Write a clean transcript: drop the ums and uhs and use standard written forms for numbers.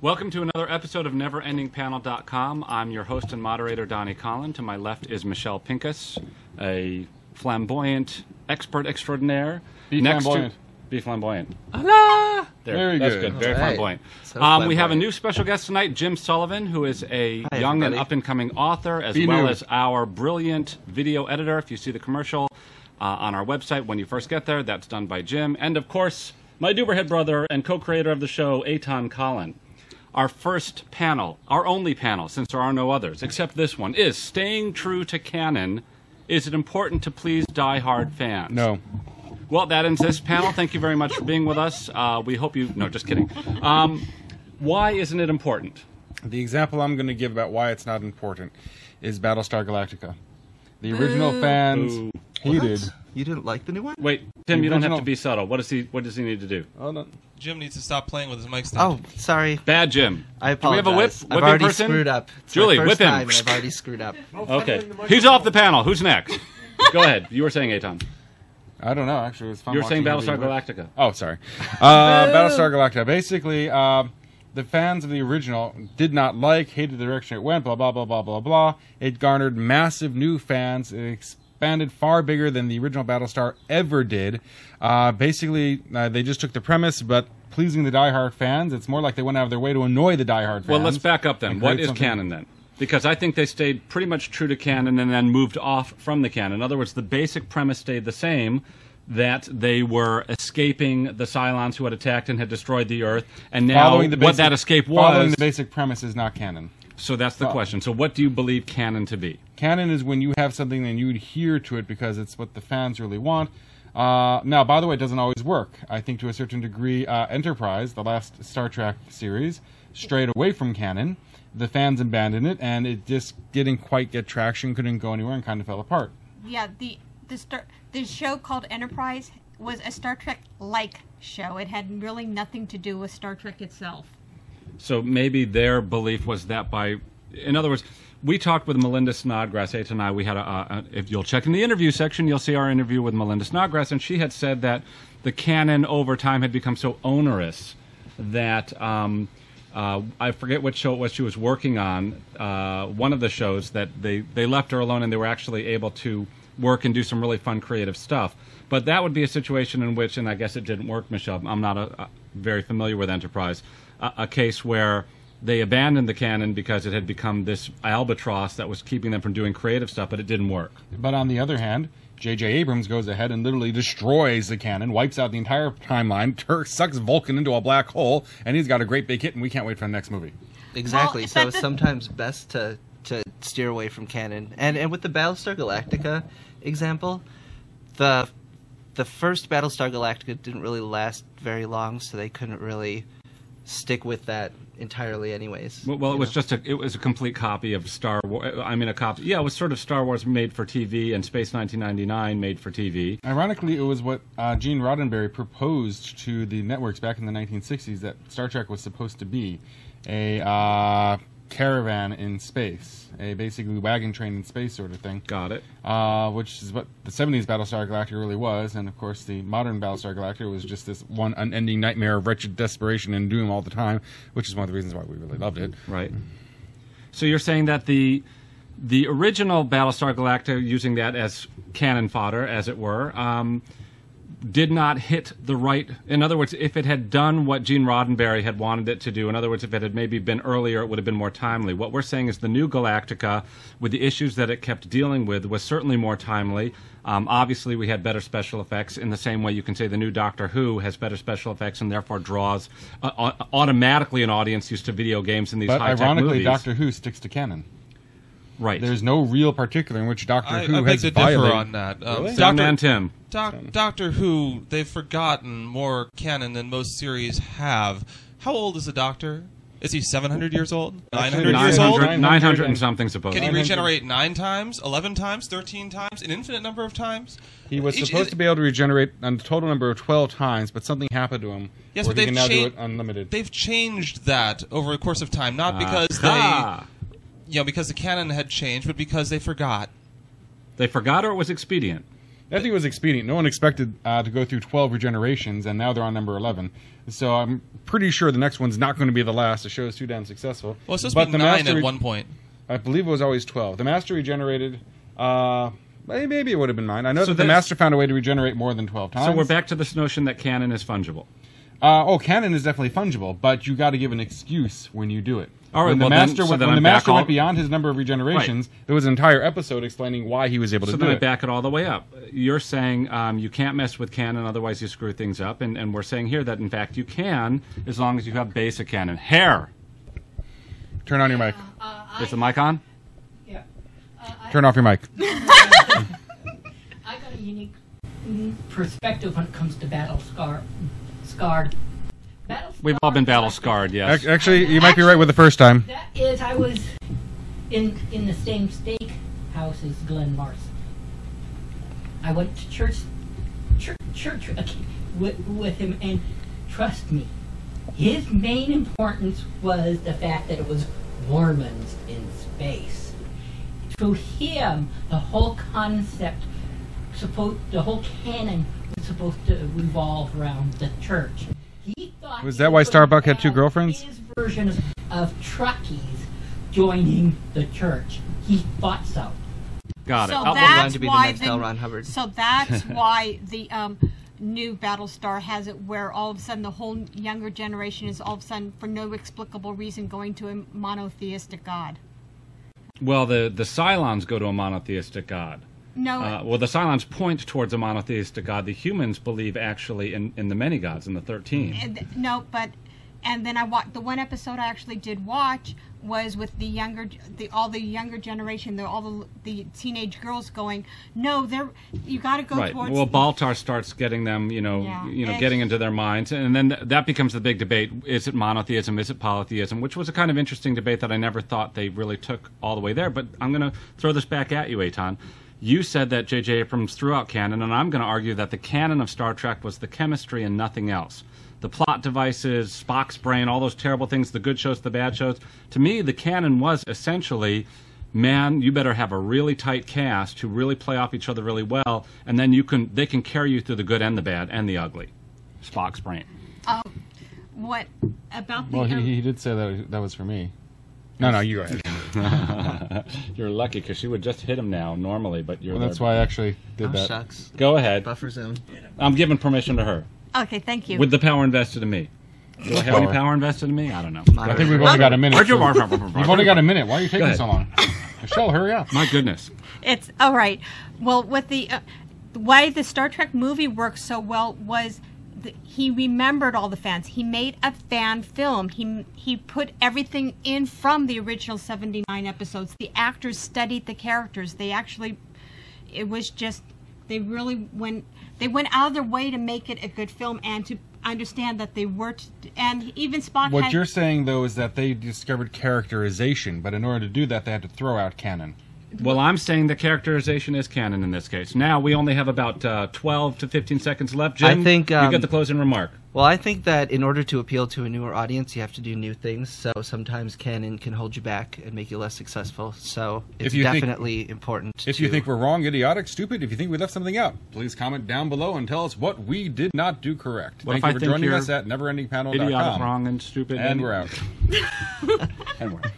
Welcome to another episode of NeverEndingPanel.com. I'm your host and moderator, Donnie Collin. To my left is Michelle Pincus, a flamboyant expert extraordinaire. Be flamboyant. Be flamboyant. Allah! Very that's good. Very Right. flamboyant. So flamboyant. We have a new special guest tonight, Jim Sullivan, who is a Hi, young and everybody. up-and-coming author, as Be well new. as our brilliant video editor. If you see the commercial on our website when you first get there, that's done by Jim. And, of course, my Duberhead brother and co-creator of the show, Eitan Collin. Our first panel, our only panel, since there are no others, except this one, is Staying True to Canon. Is it important to please die-hard fans? No. Well, that ends this panel. Thank you very much for being with us. We hope you... No, just kidding. Why isn't it important? The example I'm going to give about why it's not important is Battlestar Galactica. The original fans Boo. hated... You didn't like the new one? Wait, Tim, you don't have original- to be subtle. What does he need to do? Oh, no. Jim needs to stop playing with his mic stand. Oh, sorry. Bad Jim. I Do we have a apologize. whipping I've already person? screwed up. It's Julie, my whip first him. time and I've already screwed up. Okay. He's off the panel. Who's next? Go ahead. You were saying, Eitan. I don't know, actually. It was fun You were saying watching Battlestar everybody- Galactica. Oh, sorry. Battlestar Galactica. Basically, the fans of the original did not hated the direction it went, blah, blah, blah, blah, blah, blah. It garnered massive new fans. It expanded far bigger than the original Battlestar ever did. They just took the premise, but pleasing the diehard fans, it's more like they went out of their way to annoy the diehard fans. Well, let's back up then. and What create is something- canon then? Because I think they stayed pretty much true to canon and then moved off from the canon. In other words, the basic premise stayed the same, that they were escaping the Cylons who had attacked and had destroyed the Earth, and now what that escape Following was... the basic premise is not canon. So that's the question. So what do you believe canon to be? Canon is when you have something and you adhere to it because it's what the fans really want. Now, by the way, it doesn't always work. I think to a certain degree, Enterprise, the last Star Trek series, strayed away from canon. The fans abandoned it, and it just didn't quite get traction, couldn't go anywhere, and kind of fell apart. Yeah, the show called Enterprise was a Star Trek-like show. It had really nothing to do with Star Trek itself. So maybe their belief was that in other words, we talked with Melinda Snodgrass, Eitan and I. We had if you'll check in the interview section, you'll see our interview with Melinda Snodgrass, and she had said that the canon over time had become so onerous that I forget what show it was she was working on. One of the shows that they left her alone, and they were actually able to work and do some really fun creative stuff. But that would be a situation in which, and I guess it didn't work, Michelle. I'm not very familiar with Enterprise. A case where they abandoned the canon because it had become this albatross that was keeping them from doing creative stuff, but it didn't work. But on the other hand, J.J. Abrams goes ahead and literally destroys the canon, wipes out the entire timeline, sucks Vulcan into a black hole, and he's got a great big hit, and we can't wait for the next movie. Exactly. Well, So that's it's sometimes best to steer away from canon. And with the Battlestar Galactica example, the first Battlestar Galactica didn't really last very long, so they couldn't really stick with that entirely anyways. Well, it was just it was a complete copy of Star Wars. I mean, a copy. Yeah, it was sort of Star Wars made for TV and Space 1999 made for TV. Ironically, it was what Gene Roddenberry proposed to the networks back in the 1960s, that Star Trek was supposed to be a caravan in space, a basically wagon train in space sort of thing. Got it. Which is what the 70s Battlestar Galactica really was, and of course the modern Battlestar Galactica was just this one unending nightmare of wretched desperation and doom all the time, which is one of the reasons why we really loved it. Right. So you're saying that the original Battlestar Galactica, using that as cannon fodder, as it were, did not hit the right... In other words, if it had done what Gene Roddenberry had wanted it to do, in other words, if it had maybe been earlier, it would have been more timely. What we're saying is the new Galactica, with the issues that it kept dealing with, was certainly more timely. Obviously, we had better special effects. In the same way you can say the new Doctor Who has better special effects and therefore draws automatically an audience used to video games and these But high-tech ironically, movies. Doctor Who sticks to canon. Right. There's no real particular in which Doctor I Who beg has to differ violated... on that. Really? Soundman Tim. Doctor Who, they've forgotten more canon than most series have. How old is the Doctor? Is he 700 years old? 900 years old? 900 and something, supposedly. Can he 900. regenerate 9 times, 11 times, 13 times, an infinite number of times? He was supposed to be able to regenerate a total number of 12 times, but something happened to him. Yes, where but he they've can now do changed- it unlimited. They've changed that over the course of time, not because because the canon had changed, but because they forgot. They forgot, or it was expedient? I think it was expedient. No one expected to go through 12 regenerations, and now they're on number 11. So I'm pretty sure the next one's not going to be the last. The show is too damn successful. Well, it's supposed to be 9 at one point. I believe it was always 12. The Master regenerated. Maybe it would have been 9. I know So that the that's- Master found a way to regenerate more than 12 times. So we're back to this notion that canon is fungible. Canon is definitely fungible, but you got to give an excuse when you do it. All right, when the well, then- Master, so when then the I'm back Master all- went beyond his number of regenerations, there was an entire episode explaining why he was able to So do then I it. back it all the way up. You're saying you can't mess with canon, otherwise you screw things up. And we're saying here that, in fact, you can, as long as you have basic canon. Hair! Turn on your mic. Is the mic on? Yeah. Turn off your mic. I got a unique perspective when it comes to scarred. We've all been battle scarred, yes. Actually, you might be right with the first time. That is, I was in the same steak house as Glenn Marson. I went to church with him, and trust me, his main importance was the fact that it was Mormons in space. To him, the whole concept, the whole canon was supposed to revolve around the church. He thought Was that why Starbuck had 2 girlfriends? His version of truckies joining the church. He thought so. Got it. So Oh, Going that's to be the why next L. Ron Hubbard. So that's why the new Battlestar has it where all of a sudden the whole younger generation is all of a sudden, for no explicable reason, going to a monotheistic god. well, the Cylons go to a monotheistic god. No, Well, the Cylons point towards a monotheistic god. The humans believe actually in the many gods, in the 13. and then I watched the one episode I actually did watch was with all the younger generation, all the teenage girls going, no, you got to go Right. towards. Well, Baltar starts getting them, getting into their minds, and then that becomes the big debate: is it monotheism? Is it polytheism? Which was a kind of interesting debate that I never thought they really took all the way there. But I'm going to throw this back at you, Eitan. You said that J.J. Abrams threw out canon, and I'm going to argue that the canon of Star Trek was the chemistry and nothing else. The plot devices, Spock's brain, all those terrible things, the good shows, the bad shows. To me, the canon was essentially, man, you better have a really tight cast who really play off each other really well, and then they can carry you through the good and the bad and the ugly. Spock's brain. What about the? Well, he did say that was for me. No, you go ahead. You're lucky because she would just hit him now normally, but you're. Well, that's there. why I actually did Oh, that. shucks. Go ahead. Buffer zone. I'm giving permission to her Okay, thank you. with the power invested in me. Do I have any Power. power invested in me? I don't know. I think we've only got a minute. You've You've only got a minute. Why are you taking ahead. so long? Michelle, hurry up. My goodness. It's all right. Well, with the why the Star Trek movie worked so well was he remembered all the fans. He made a fan film. He put everything in from the original 79 episodes. The actors studied the characters. They actually, it was just they went out of their way to make it a good film and to understand that they were and even Spock. What you're saying, though, is that they discovered characterization, but in order to do that, they had to throw out canon. Well, I'm saying the characterization is canon in this case. Now we only have about 12 to 15 seconds left. Jim, I think, you get the closing remark. Well, I think that in order to appeal to a newer audience, you have to do new things. So sometimes canon can hold you back and make you less successful. So it's definitely important. If you think we're wrong, idiotic, stupid, if you think we left something out, please comment down below and tell us what we did not do correct. What Thank if I you for think joining you're us at neverendingpanel.com. Idiotic, wrong, and stupid. And we're out. And we're out.